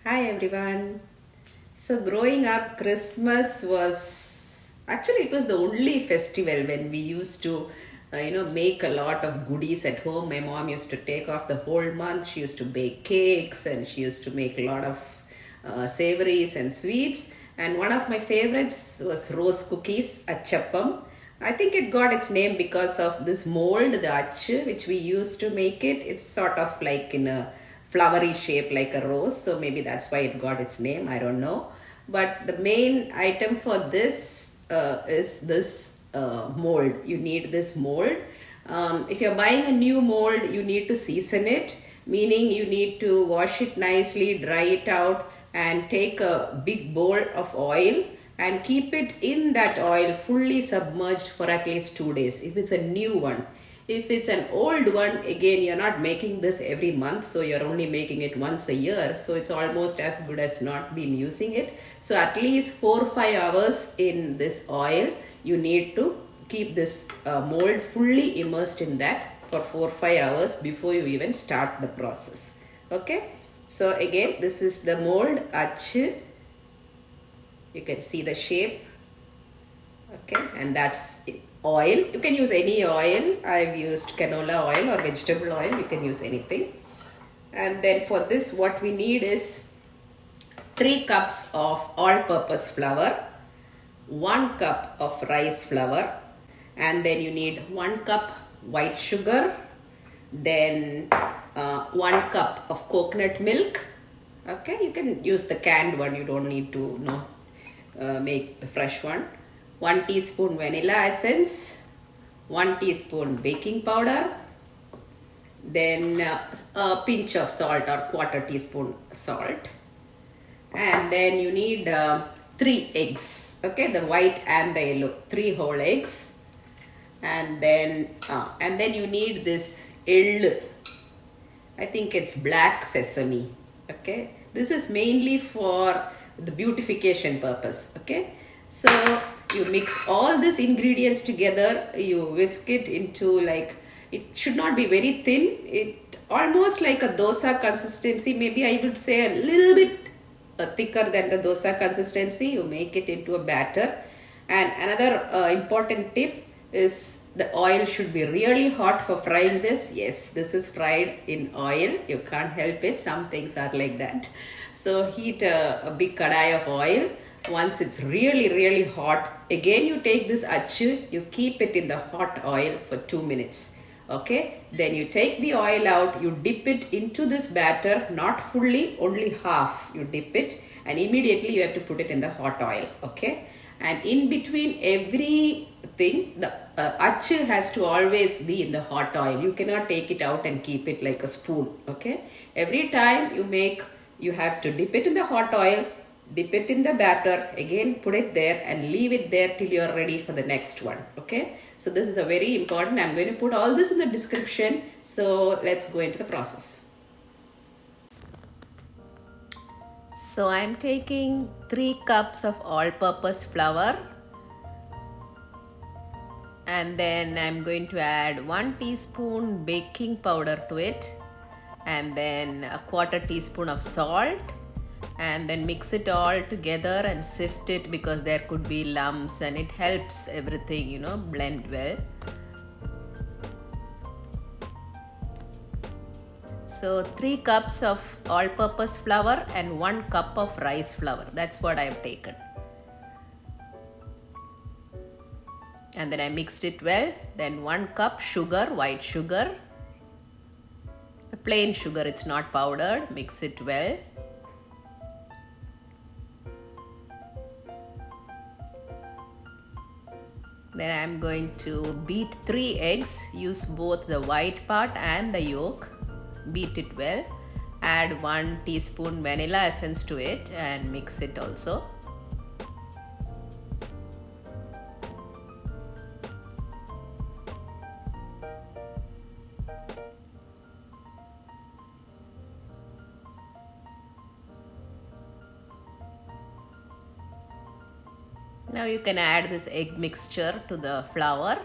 Hi everyone. So growing up, Christmas was actually it was the only festival when we used to, make a lot of goodies at home. My mom used to take off the whole month. She used to bake cakes and she used to make a lot of savories and sweets. And one of my favorites was rose cookies, Achappam. I think it got its name because of this mold, the ach, which we used to make it. It's sort of like in a flowery shape like a rose, so maybe that's why it got its name. I don't know. But the main item for this is this mold. You need this mold. If you're buying a new mold, you need to season it, meaning you need to wash it nicely, dry it out, and take a big bowl of oil and keep it in that oil fully submerged for at least 2 days if it's a new one. If it's an old one, again, you're not making this every month, so you're only making it once a year, so it's almost as good as not been using it. So at least 4 or 5 hours in this oil, you need to keep this mold fully immersed in that for 4 or 5 hours before you even start the process. Okay, so again, this is the mold ach. You can see the shape. Okay, and that's it. Oil, you can use any oil. I've used canola oil or vegetable oil, you can use anything. And then for this, what we need is 3 cups of all-purpose flour, 1 cup of rice flour, and then you need 1 cup white sugar, then 1 cup of coconut milk. Okay, you can use the canned one, you don't need to make the fresh one. 1 teaspoon vanilla essence, 1 teaspoon baking powder, then a pinch of salt or quarter teaspoon salt, and then you need 3 eggs. Okay, the white and the yellow, 3 whole eggs, and then you need this ell. I think it's black sesame. Okay, this is mainly for the beautification purpose. Okay, so you mix all these ingredients together, you whisk it into, like, it should not be very thin, it almost like a dosa consistency, maybe I would say a little bit thicker than the dosa consistency. You make it into a batter. And another important tip is the oil should be really hot for frying this. Yes, this is fried in oil, you can't help it, some things are like that. So heat a big kadai of oil. Once it's really hot, again you take this achu, you keep it in the hot oil for 2 minutes. Okay, then you take the oil out, you dip it into this batter, not fully, only half you dip it, and immediately you have to put it in the hot oil. Okay, and in between everything, the achu has to always be in the hot oil. You cannot take it out and keep it like a spoon. Okay, every time you make, you have to dip it in the hot oil, dip it in the batter, again put it there and leave it there till you are ready for the next one. Okay, so this is a very important. I'm going to put all this in the description, so let's go into the process. So I'm taking 3 cups of all-purpose flour, and then I'm going to add 1 teaspoon baking powder to it, and then a quarter teaspoon of salt, and then mix it all together and sift it because there could be lumps, and it helps everything blend well. So 3 cups of all-purpose flour and 1 cup of rice flour, that's what I have taken. And then I mixed it well. Then 1 cup sugar, white sugar, the plain sugar, it's not powdered. Mix it well. Then I am going to beat 3 eggs. Use both the white part and the yolk. Beat it well. Add 1 teaspoon vanilla essence to it and mix it also. Now you can add this egg mixture to the flour.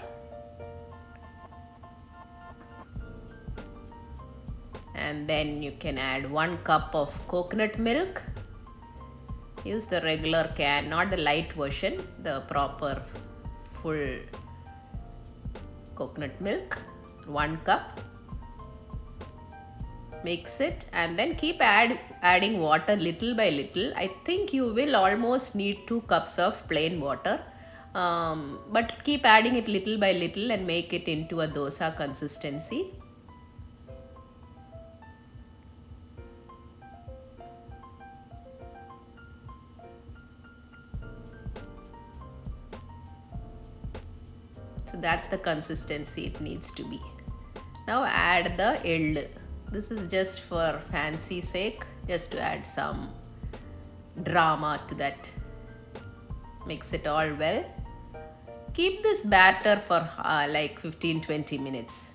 And then you can add 1 cup of coconut milk Use the regular can, not the light version, the proper full coconut milk. 1 cup. Mix it and then keep adding water little by little. I think you will almost need 2 cups of plain water. But keep adding it little by little and make it into a dosa consistency. So that's the consistency it needs to be. Now add the ell. This is just for fancy sake, just to add some drama to that. Mix it all well. Keep this batter for like 15-20 minutes.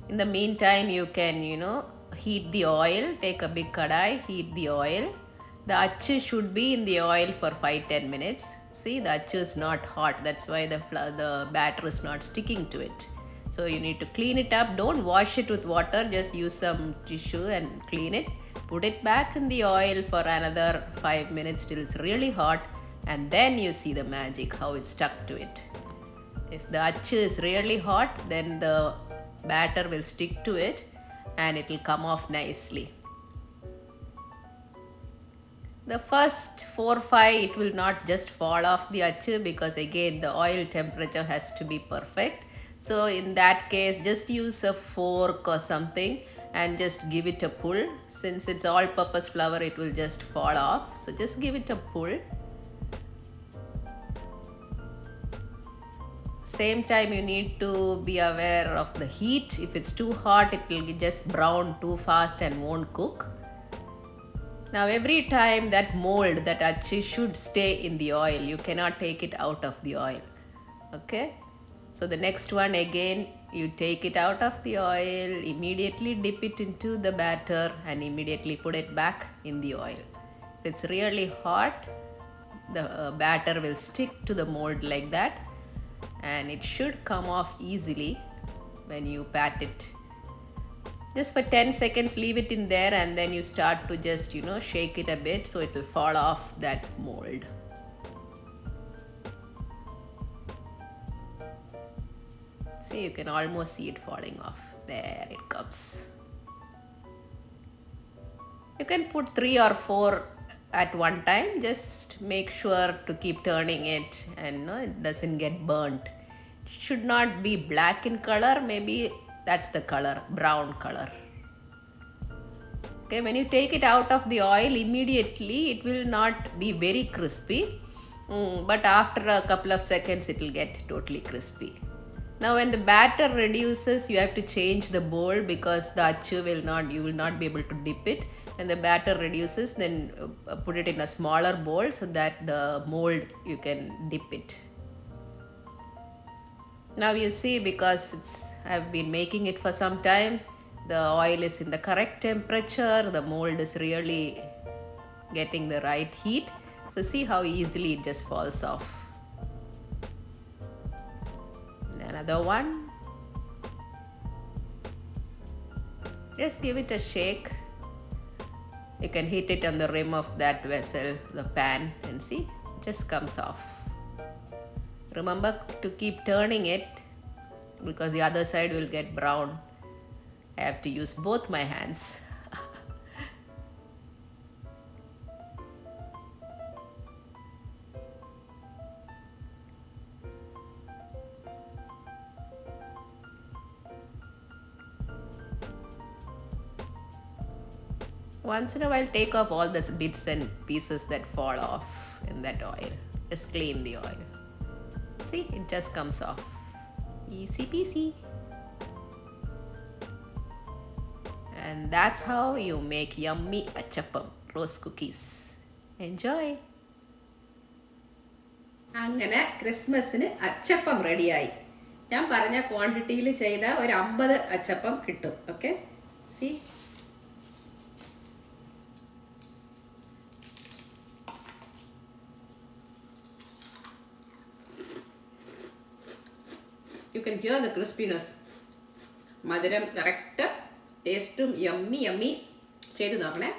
In the meantime, you can, heat the oil. Take a big kadai, heat the oil. The achu should be in the oil for 5-10 minutes. See, the achu is not hot. That's why the batter is not sticking to it. So you need to clean it up. Don't wash it with water. Just use some tissue and clean it. Put it back in the oil for another 5 minutes till it's really hot. And then you see the magic, how it's stuck to it. If the achu is really hot, then the batter will stick to it and it will come off nicely. The first 4-5, it will not just fall off the achu because again the oil temperature has to be perfect. So in that case, just use a fork or something and just give it a pull. Since it's all-purpose flour, it will just fall off. So just give it a pull. Same time, you need to be aware of the heat. If it's too hot, it will just brown too fast and won't cook. Now every time that mold, that achi should stay in the oil. You cannot take it out of the oil. Okay. So the next one, again, you take it out of the oil, immediately dip it into the batter and immediately put it back in the oil. If it's really hot, the batter will stick to the mold like that and it should come off easily when you pat it. Just for 10 seconds, leave it in there and then you start to just, shake it a bit so it will fall off that mold. See, you can almost see it falling off. There it comes. You can put 3 or 4 at one time. Just make sure to keep turning it and it doesn't get burnt. It should not be black in color. Maybe that's the color, brown color. Okay, when you take it out of the oil, immediately it will not be very crispy. But after a couple of seconds, it will get totally crispy. Now when the batter reduces, you have to change the bowl because the achu you will not be able to dip it. When the batter reduces, then put it in a smaller bowl so that the mold you can dip it. Now you see, because I've been making it for some time, the oil is in the correct temperature, the mold is really getting the right heat. So see how easily it just falls off. Another one. Just give it a shake. You can hit it on the rim of that vessel, the pan, and see, it just comes off. Remember to keep turning it because the other side will get brown. I have to use both my hands. Once in a while, take off all the bits and pieces that fall off in that oil. Just clean the oil. See, it just comes off. Easy peasy. And that's how you make yummy Achappam rose cookies. Enjoy! അങ്ങനെ ക്രിസ്മസിന് അച്ചപ്പം റെഡിയായി. ഞാൻ പറഞ്ഞ ക്വാണ്ടിറ്റിയിൽ ചെയ്ത ഒരു 50 അച്ചപ്പം കിട്ടും. Okay, C. You can hear the crispiness. മധുരം കറക്റ്റ്, ടേസ്റ്റും യമ്മി ചെയ്ത് നോക്കണേ.